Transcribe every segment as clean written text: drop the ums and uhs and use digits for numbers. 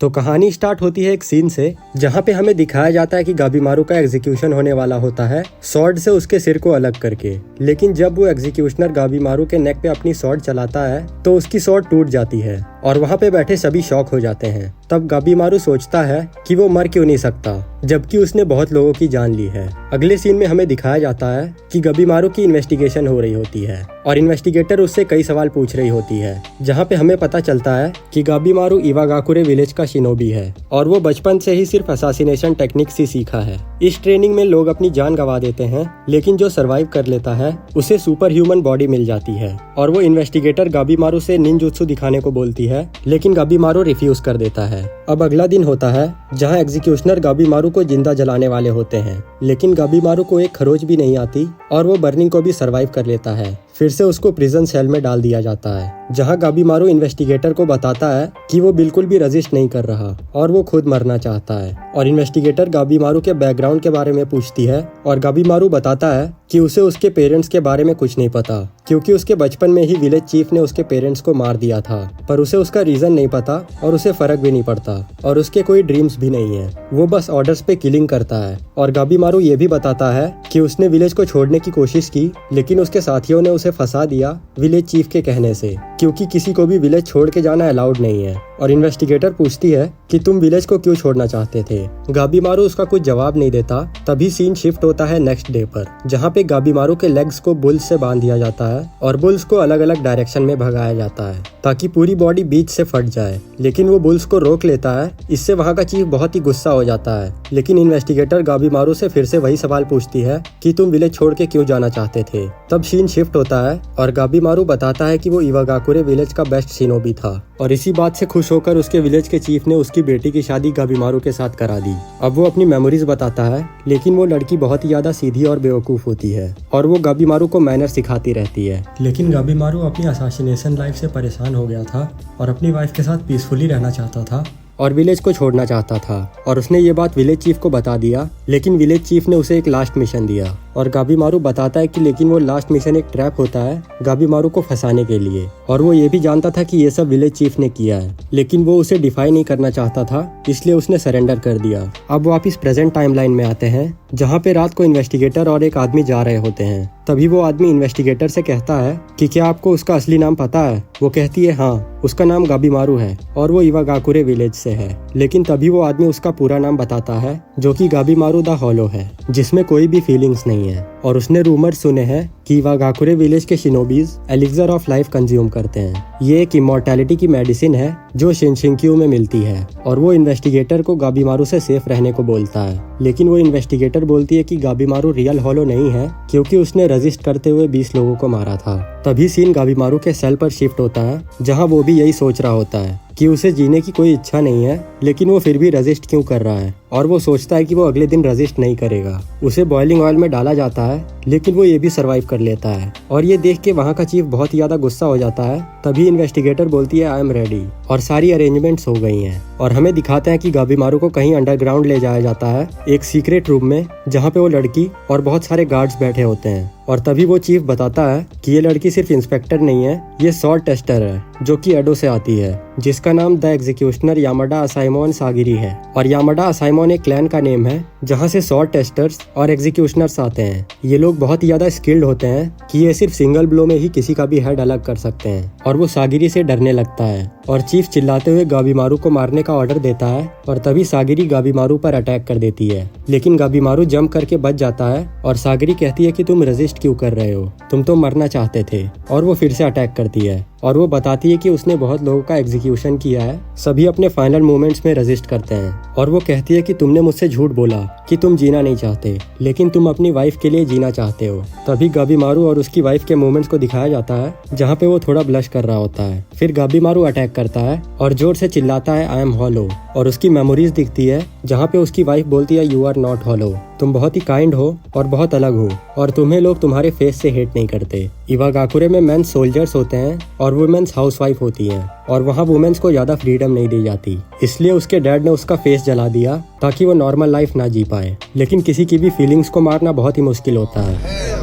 तो कहानी स्टार्ट होती है एक सीन से जहाँ पे हमें दिखाया जाता है कि गाबीमारू का एग्जीक्यूशन होने वाला होता है स्वॉर्ड से उसके सिर को अलग करके। लेकिन जब वो एग्जीक्यूशनर गाबीमारू के नेक पे अपनी स्वॉर्ड चलाता है तो उसकी स्वॉर्ड टूट जाती है और वहाँ पे बैठे सभी शॉक हो जाते हैं। तब गाबीमारू सोचता है कि वो मर क्यों नहीं सकता जबकि उसने बहुत लोगों की जान ली है। अगले सीन में हमें दिखाया जाता है कि गाबीमारू की इन्वेस्टिगेशन हो रही होती है और इन्वेस्टिगेटर उससे कई सवाल पूछ रही होती है, जहाँ पे हमें पता चलता है कि गाबीमारू इवागाकुरे विलेज का शिनोबी है और वो बचपन से ही सिर्फ असासिनेशन टेक्निक्स ही सीखा है। इस ट्रेनिंग में लोग अपनी जान गंवा देते हैं, लेकिन जो सरवाइव कर लेता है उसे सुपर ह्यूमन बॉडी मिल जाती है और वो इन्वेस्टिगेटर गाबीमारू से निंजुत्सु दिखाने को बोलती है, लेकिन गाबीमारू रिफ्यूज कर देता है। अब अगला दिन होता है जहाँ एग्जीक्यूशनर गाबीमारू को जिंदा जलाने वाले होते हैं, लेकिन गाबीमारू को एक खरोच भी नहीं आती और वो बर्निंग को भी सरवाइव कर लेता है। फिर से उसको प्रिजन सेल में डाल दिया जाता है, जहां गाबीमारू इन्वेस्टिगेटर को बताता है कि वो बिल्कुल भी रजिस्ट नहीं कर रहा और वो खुद मरना चाहता है। और इन्वेस्टिगेटर गाबीमारू के बैकग्राउंड के बारे में पूछती है और गाबीमारू बताता है कि उसे उसके पेरेंट्स के बारे में कुछ नहीं पता, क्योंकि उसके बचपन में ही विलेज चीफ ने उसके पेरेंट्स को मार दिया था, पर उसे उसका रीजन नहीं पता और उसे फर्क भी नहीं पड़ता और उसके कोई ड्रीम्स भी नहीं है। वो बस ऑर्डर्स पे किलिंग करता है। और गाबीमारू ये भी बताता है कि उसने विलेज को छोड़ने की कोशिश की, लेकिन उसके साथियों ने उसे फंसा दिया विलेज चीफ के कहने से, क्योंकि किसी को भी विलेज छोड़ के जाना अलाउड नहीं है। और इन्वेस्टिगेटर पूछती है कि तुम विलेज को क्यों छोड़ना चाहते थे। गाबीमारू उसका कुछ जवाब नहीं देता। तभी सीन शिफ्ट होता है नेक्स्ट डे पर, जहाँ पे गाबीमारू के लेग्स को बुल्स से बांध दिया जाता है और बुल्स को अलग अलग डायरेक्शन में भगाया जाता है ताकि पूरी बॉडी बीच से फट जाए, लेकिन वो बुल्स को रोक लेता है। इससे वहाँ का चीफ बहुत ही गुस्सा हो जाता है, लेकिन इन्वेस्टिगेटर गाबीमारू से फिर से वही सवाल पूछती है कि तुम विलेज छोड़ के क्यों जाना चाहते थे। तब सीन शिफ्ट होता है और गाबीमारू बताता है कि वो इवागाकुरे विलेज का बेस्ट शिनोबी था और इसी बात से खुश होकर उसके विलेज के चीफ ने उसकी बेटी की शादी गाबीमारू के साथ करा दी। अब वो अपनी मेमोरीज बताता है, लेकिन वो लड़की बहुत ही ज्यादा सीधी और बेवकूफ होती है और वो गाबीमारू को मैनर सिखाती रहती है। लेकिन गाबीमारू अपनी असासिनेशन लाइफ से परेशान हो गया था और अपनी वाइफ के साथ पीसफुली रहना चाहता था और विलेज को छोड़ना चाहता था और उसने ये बात विलेज चीफ को बता दिया, लेकिन विलेज चीफ ने उसे एक लास्ट मिशन दिया और गाबीमारू बताता है कि लेकिन वो लास्ट मिशन एक ट्रैप होता है गाबीमारू को फंसाने के लिए। और वो ये भी जानता था कि ये सब विलेज चीफ ने किया है, लेकिन वो उसे डिफाई नहीं करना चाहता था, इसलिए उसने सरेंडर कर दिया। अब वापिस प्रेजेंट टाइमलाइन में आते हैं, जहाँ पे रात को इन्वेस्टिगेटर और एक आदमी जा रहे होते हैं। तभी वो आदमी इन्वेस्टिगेटर से कहता है कि क्या आपको उसका असली नाम पता है। वो कहती है हाँ, उसका नाम गाबीमारू है और वो इवागाकुरे विलेज से है। लेकिन तभी वो आदमी उसका पूरा नाम बताता है, जो कि गाबीमारू द हॉलो है, जिसमें कोई भी फीलिंग्स नहीं है। और उसने रूमर सुने हैं कि इवागाकुरे विलेज के shinobis elixir of life consume करते हैं। ये एक इमॉर्टैलिटी की मेडिसिन है जो शिनशिंक्यू में मिलती है और वो इन्वेस्टिगेटर को गाबीमारू से सेफ रहने को बोलता है। लेकिन वो इन्वेस्टिगेटर बोलती है कि गाबीमारू रियल हॉलो नहीं है, क्योंकि उसने रजिस्ट करते हुए 20 लोगों को मारा था। तभी सीन गाबीमारू के सेल पर शिफ्ट होता है, जहाँ वो भी यही सोच रहा होता है कि उसे जीने की कोई इच्छा नहीं है, लेकिन वो फिर भी रजिस्ट क्यों कर रहा है। और वो सोचता है कि वो अगले दिन रजिस्ट नहीं करेगा। उसे बॉइलिंग ऑयल में डाला जाता है, लेकिन वो ये भी सरवाइव कर लेता है और ये देख के वहाँ का चीफ बहुत ही ज्यादा गुस्सा हो जाता है। तभी इन्वेस्टिगेटर बोलती है आई एम रेडी और सारी अरेंजमेंट्स हो गई हैं। और हमें दिखाते हैं कि गाबीमारू को कहीं अंडरग्राउंड ले जाया जाता है, एक सीक्रेट रूम में, जहाँ पे वो लड़की और बहुत सारे गार्ड्स बैठे होते हैं। और तभी वो चीफ बताता है कि ये लड़की सिर्फ इंस्पेक्टर नहीं है, ये सॉल्ट टेस्टर है, जो कि एडो से आती है, जिसका नाम द एग्जीक्यूशनर यामाडा असाइमोन सागिरी है। और यामाडा असाइमोन एक क्लैन का नेम है, जहाँ से सॉल्ट टेस्टर्स और एग्जीक्यूशनर्स आते हैं। ये लोग बहुत ही ज्यादा स्किल्ड होते हैं कि ये सिर्फ सिंगल ब्लो में ही किसी का भी हेड अलग कर सकते हैं। और वो सागिरी से डरने लगता है और चीफ चिल्लाते हुए गाबीमारू को मारने का ऑर्डर देता है और तभी सागिरी गाबीमारू पर अटैक कर देती है। लेकिन गाबीमारू जंप करके बच जाता है और सागिरी कहती है कि तुम रेजिस्ट क्यों कर रहे हो, तुम तो मरना चाहते थे। और वो फिर से अटैक करती है और वो बताती है कि उसने बहुत लोगों का एग्जीक्यूशन किया है, सभी अपने फाइनल मोमेंट्स में रेजिस्ट करते हैं। और वो कहती है कि तुमने मुझसे झूठ बोला कि तुम जीना नहीं चाहते, लेकिन तुम अपनी वाइफ के लिए जीना चाहते हो। तभी गाबीमारू और उसकी वाइफ के मोमेंट्स को दिखाया जाता है, जहाँ पे वो थोड़ा ब्लश कर रहा होता है। फिर गाबीमारू अटैक करता है और जोर से चिल्लाता है आई एम हॉलो और उसकी मेमोरीज दिखती है, जहाँ पे उसकी वाइफ बोलती है यू आर नॉट हॉलो, तुम बहुत ही काइंड हो और बहुत अलग हो और तुम्हें लोग तुम्हारे फेस से हेट नहीं करते। इवागाकुरे में मेंस सोल्जर्स होते हैं और वुमेन्स हाउसवाइफ होती हैं और वहाँ वुमेन्स को ज्यादा फ्रीडम नहीं दी जाती, इसलिए उसके डैड ने उसका फेस जला दिया ताकि वो नॉर्मल लाइफ ना जी पाए। लेकिन किसी की भी फीलिंग्स को मारना बहुत ही मुश्किल होता है।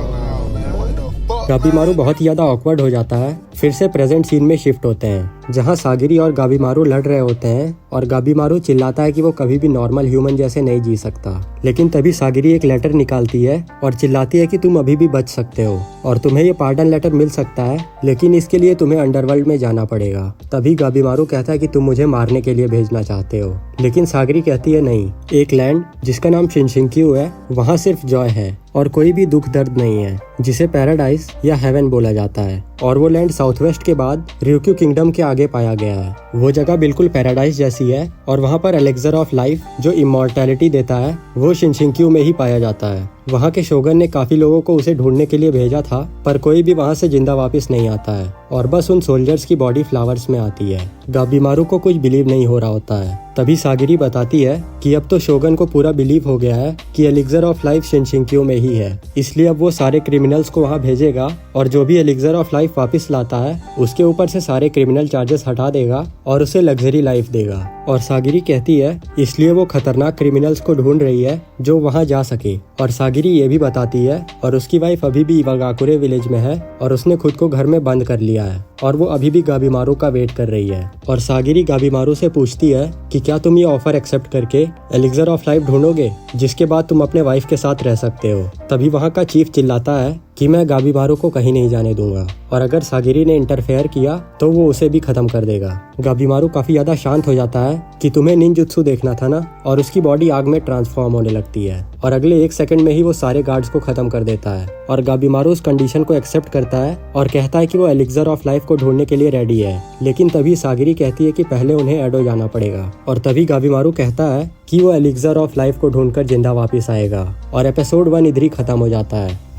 गाबीमारू बहुत ही ज्यादा ऑकवर्ड हो जाता है फिर से प्रेजेंट सीन में शिफ्ट होते हैं जहां सागिरी और गाबीमारू लड़ रहे होते हैं और गाबीमारू चिल्लाता है कि वो कभी भी नॉर्मल ह्यूमन जैसे नहीं जी सकता। लेकिन तभी सागिरी एक लेटर निकालती है और चिल्लाती है कि तुम अभी भी बच सकते हो और तुम्हें ये पार्डन लेटर मिल सकता है, लेकिन इसके लिए तुम्हें अंडरवर्ल्ड में जाना पड़ेगा। तभी गाबीमारू कहता है कि तुम मुझे मारने के लिए भेजना चाहते हो, लेकिन सागिरी कहती है नहीं, एक लैंड जिसका नाम शिनशिंक्यू है वहाँ सिर्फ जॉय है और कोई भी दुख दर्द नहीं है, जिसे पैराडाइज या हेवन बोला जाता है। और वो लैंड साउथ वेस्ट के बाद रियोक्यू किंगडम के आगे पाया गया है। वो जगह बिल्कुल पैराडाइज जैसी है और वहाँ पर एलेक्सर ऑफ लाइफ जो इमॉर्टैलिटी देता है वो शिनशिंक्यू में ही पाया जाता है। वहाँ के शोगन ने काफी लोगों को उसे ढूंढने के लिए भेजा था, पर कोई भी वहाँ से जिंदा वापस नहीं आता है और बस उन सोल्जर्स की बॉडी फ्लावर्स में आती है। गाबीमारू को कुछ बिलीव नहीं हो रहा होता है। तभी सागिरी बताती है कि अब तो शोगन को पूरा बिलीव हो गया है कि एलिक्सर ऑफ लाइफ शिनशिंक्यू में ही है, इसलिए अब वो सारे क्रिमिनल्स को वहाँ भेजेगा और जो भी एलिक्सर ऑफ लाइफ वापस लाता है उसके ऊपर से सारे क्रिमिनल चार्जेस हटा देगा और उसे लग्जरी लाइफ देगा। और सागिरी कहती है इसलिए वो खतरनाक क्रिमिनल्स को ढूंढ रही है जो वहाँ जा सके। और सागिरी ये भी बताती है और उसकी वाइफ अभी भी इवागाकुरे विलेज में है और उसने खुद को घर में बंद कर लिया है और वो अभी भी गाबीमारू का वेट कर रही है। और सागिरी गाबीमारू से पूछती है कि क्या तुम ये ऑफर एक्सेप्ट करके एलिक्सर ऑफ लाइफ ढूंढोगे जिसके बाद तुम अपने वाइफ के साथ रह सकते हो। तभी वहाँ का चीफ चिल्लाता है कि मैं गाबीमारू को कहीं नहीं जाने दूंगा और अगर सागिरी ने इंटरफेयर किया तो वो उसे भी खत्म कर देगा। गाबीमारू काफी ज्यादा शांत हो जाता है कि तुम्हें निंजुत्सु देखना था ना, और उसकी बॉडी आग में ट्रांसफॉर्म होने लगती है और अगले 1 सेकंड में ही वो सारे गार्ड्स को खत्म कर देता है। और गाबीमारू उस कंडीशन को एक्सेप्ट करता है और कहता है कि वो एलिक्सर ऑफ लाइफ को ढूंढने के लिए रेडी है। लेकिन तभी सागिरी कहती है कि पहले उन्हें एडो जाना पड़ेगा और तभी गाबीमारू कहता है कि वो एलिक्सर ऑफ लाइफ को ढूंढकर जिंदा वापस आएगा और एपिसोड 1 इधर ही खत्म हो जाता है।